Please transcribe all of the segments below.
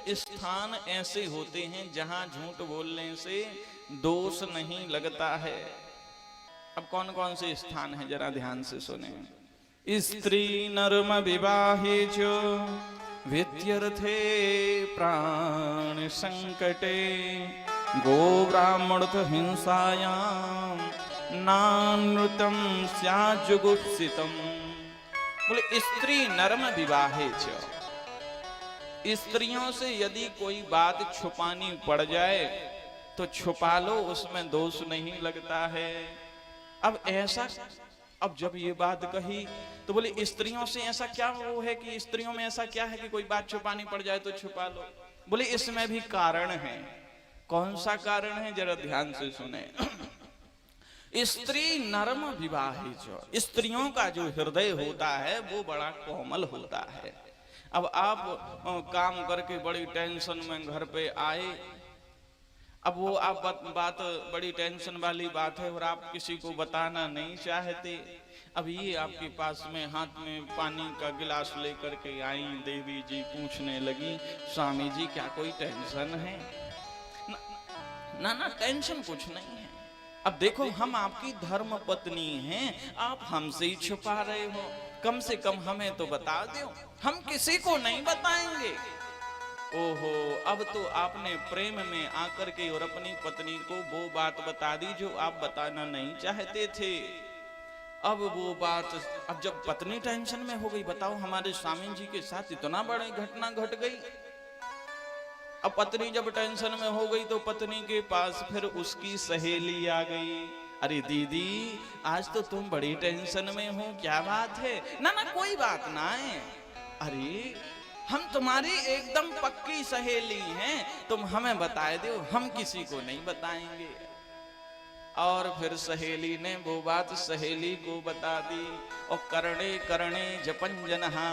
स्थान ऐसे होते हैं जहां झूठ बोलने से दोष नहीं लगता है। अब कौन कौन से स्थान है जरा ध्यान से सुने। स्त्री नर्म विवाहे च विद्यर्थे प्राण संकटे गो ब्राह्मणथ हिंसायाम नानृतम स्याजुगुप्सितम। बोले स्त्री नर्म विवाहे च, स्त्रियों से यदि कोई बात छुपानी पड़ जाए तो छुपा लो, उसमें दोष नहीं लगता है। अब ऐसा, अब जब ये बात कही तो बोले स्त्रियों से ऐसा क्या वो है कि स्त्रियों में ऐसा क्या है कि कोई बात छुपानी पड़ जाए तो छुपा लो। बोले इसमें भी कारण है। कौन सा कारण है जरा ध्यान से सुने। स्त्री नरम विवाही, जो स्त्रियों का जो हृदय होता है वो बड़ा कोमल होता है। अब आप काम करके बड़ी टेंशन में घर पे आए, अब वो आप बात बड़ी टेंशन वाली बात है और आप किसी को बताना नहीं चाहते। अब ये आपके पास में हाथ में पानी का गिलास लेकर के आई देवी जी, पूछने लगी स्वामी जी क्या कोई टेंशन है? ना ना टेंशन कुछ नहीं है। अब देखो हम आपकी धर्म पत्नी हैं, आप हमसे ही छुपा रहे हो, कम से कम हमें तो बता दो, हम किसी को नहीं बताएंगे। ओहो, अब तो आपने प्रेम में आकर के और अपनी पत्नी को वो बात बता दी जो आप बताना नहीं चाहते थे। अब वो बात, अब जब पत्नी टेंशन में हो गई, बताओ हमारे स्वामी जी के साथ इतना बड़ी घटना घट गई। अब पत्नी जब टेंशन में हो गई तो पत्नी के पास फिर उसकी सहेली आ गई। अरे दीदी आज तो तुम बड़ी टेंशन में हो, क्या बात है? ना ना कोई बात ना है। अरे हम तुम्हारी एकदम पक्की सहेली हैं, तुम हमें बता दो, हम किसी को नहीं बताएंगे। और फिर सहेली ने वो बात सहेली को बता दी और करणे करणे जपन जनहा,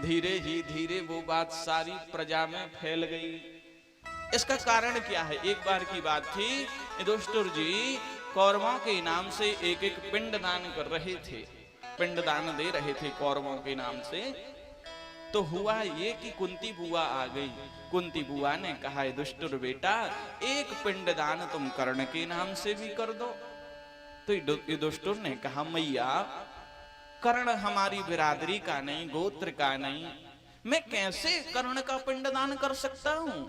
धीरे ही धीरे वो बात सारी प्रजा में फैल गई। इसका कारण क्या है? एक बार की बात थी, युधिष्ठिर जी कौरवों के नाम से एक एक पिंड दान कर रहे थे, पिंड दान दे रहे थे कौरवों के नाम से। तो हुआ ये कि कुंती बुआ आ गई। कुंती बुआ ने कहा युधिष्ठिर बेटा एक पिंड दान तुम कर्ण के नाम से भी कर दो। तो युधिष्ठिर ने कहा मैया कर्ण हमारी बिरादरी का नहीं, गोत्र का नहीं, मैं कैसे कर्ण का पिंड दान कर सकता हूं?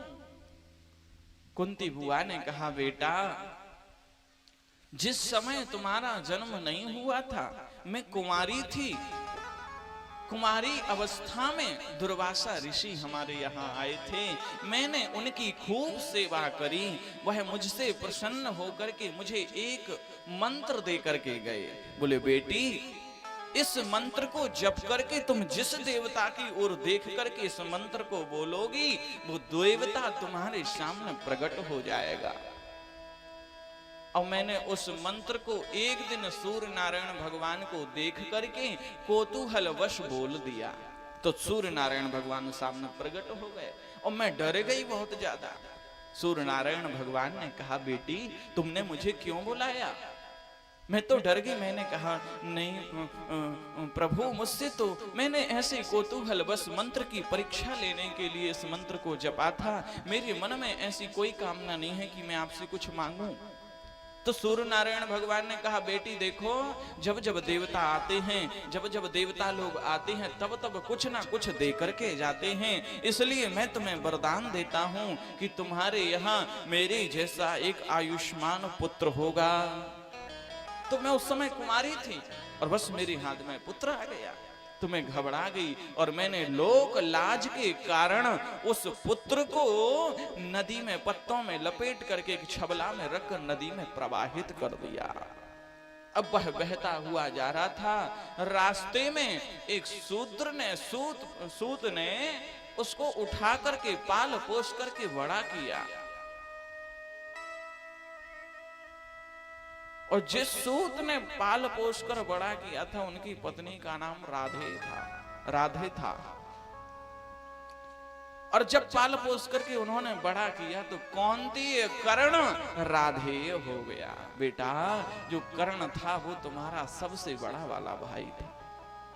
कुंती बुआ ने कहा बेटा जिस समय तुम्हारा जन्म नहीं हुआ था मैं कुमारी थी, कुमारी अवस्था में दुर्वासा ऋषि हमारे यहाँ आए थे, मैंने उनकी खूब सेवा करी, वह मुझसे प्रसन्न होकर के मुझे एक मंत्र दे करके गए। बोले बेटी इस मंत्र को जप करके तुम जिस देवता की ओर देख करके इस मंत्र को बोलोगी वो देवता तुम्हारे सामने प्रकट हो जाएगा। और मैंने उस मंत्र को एक दिन सूर्य नारायण भगवान को देख करके कौतूहल वश बोल दिया, तो सूर्य नारायण भगवान सामने प्रकट हो गए और मैं डर गई बहुत ज्यादा। सूर्य नारायण भगवान ने कहा बेटी तुमने मुझे क्यों बुलाया? मैं तो डर गई। मैंने कहा नहीं प्रभु मुझसे तो मैंने ऐसे कौतूहल बस मंत्र की परीक्षा लेने के लिए इस मंत्र को जपा था, मेरे मन में ऐसी कोई कामना नहीं है कि मैं आपसे कुछ मांगूं। तो सूर्य नारायण भगवान ने कहा बेटी देखो जब जब देवता आते हैं, जब जब देवता लोग आते हैं तब तब कुछ ना कुछ दे करके जाते हैं, इसलिए मैं तुम्हें वरदान देता हूं कि तुम्हारे यहाँ मेरे जैसा एक आयुष्मान पुत्र होगा। तो मैं उस समय कुमारी थी और बस मेरे हाथ में पुत्र आ गया, तो मैं घबरा गई और मैंने लोक लाज के कारण उस पुत्र को नदी में पत्तों में लपेट करके एक छबला में रखकर नदी में प्रवाहित कर दिया। अब वह बहता हुआ जा रहा था, रास्ते में एक शूद्र ने सूत ने उसको उठा करके पाल पोष करके बड़ा किया। और जिस सूत ने पाल पोष कर बड़ा किया था उनकी पत्नी का नाम राधे था। और जब पाल पोष करके उन्होंने बड़ा किया तो कौंती कर्ण राधे हो गया। बेटा जो कर्ण था वो तुम्हारा सबसे बड़ा वाला भाई था,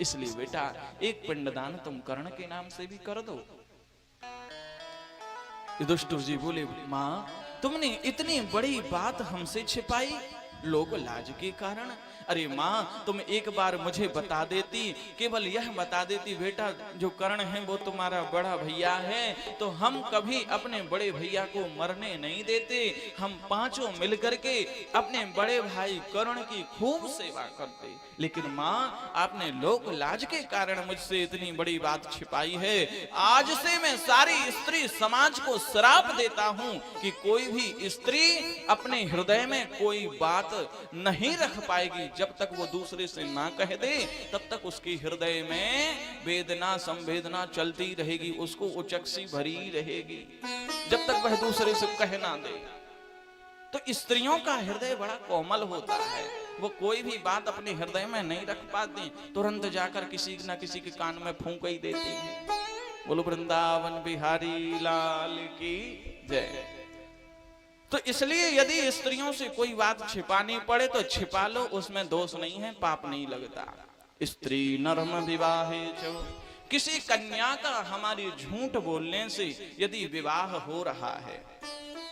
इसलिए बेटा एक पिंडदान तुम कर्ण के नाम से भी कर दो। युधिष्ठिर जी बोले, माँ तुमने इतनी बड़ी बात हमसे छिपाई लोग लाज के कारण। अरे माँ तुम एक बार मुझे बता देती, केवल यह बता देती बेटा जो कर्ण है वो तुम्हारा बड़ा भैया है, तो हम कभी अपने बड़े भैया को मरने नहीं देते। हम पांचों मिलकर के अपने बड़े भाई कर्ण की खूब सेवा करते। लेकिन माँ आपने लोक लाज के कारण मुझसे इतनी बड़ी बात छिपाई है। आज से मैं सारी स्त्री समाज को श्राप देता हूँ कि कोई भी स्त्री अपने हृदय में कोई बात नहीं रख पाएगी। जब तक वो दूसरे से ना कह दे तब तक उसके हृदय में वेदना संवेदना चलती रहेगी, उसको उचक्सी भरी रहेगी जब तक वह दूसरे से कह ना दे। तो स्त्रियों का हृदय बड़ा कोमल होता है, वो कोई भी बात अपने हृदय में नहीं रख पाती, तुरंत जाकर किसी न किसी के कान में फूंक ही देती है। बोलो वृंदावन बिहारी लाल की जय। तो इसलिए यदि स्त्रियों से कोई बात छिपानी पड़े तो छिपा लो, उसमें दोष नहीं है, पाप नहीं लगता। स्त्री नरम विवाहे चो, किसी कन्या का हमारी झूठ बोलने से यदि विवाह हो रहा है।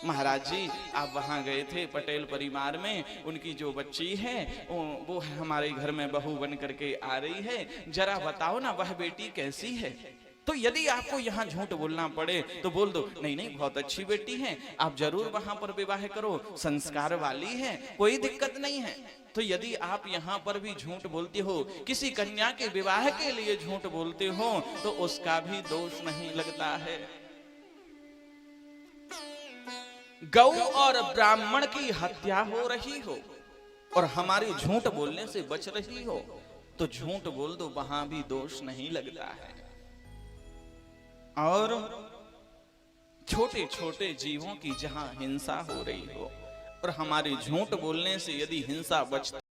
महाराज जी आप वहां गए थे पटेल परिवार में, उनकी जो बच्ची है वो हमारे घर में बहू बन करके आ रही है, जरा बताओ ना वह बेटी कैसी है। तो यदि आपको यहाँ झूठ बोलना पड़े तो बोल दो नहीं नहीं बहुत अच्छी बेटी है, आप जरूर वहां पर विवाह करो, संस्कार वाली है, कोई दिक्कत नहीं है। तो यदि आप यहाँ पर भी झूठ बोलते हो, किसी कन्या के विवाह के लिए झूठ बोलते हो, तो उसका भी दोष नहीं लगता है। गौ और ब्राह्मण की हत्या हो रही हो और हमारी झूठ बोलने से बच रही हो तो झूठ बोल दो, वहां भी दोष नहीं लगता है। और छोटे छोटे जीवों की जहां हिंसा हो रही हो और हमारे झूठ बोलने से यदि हिंसा बचती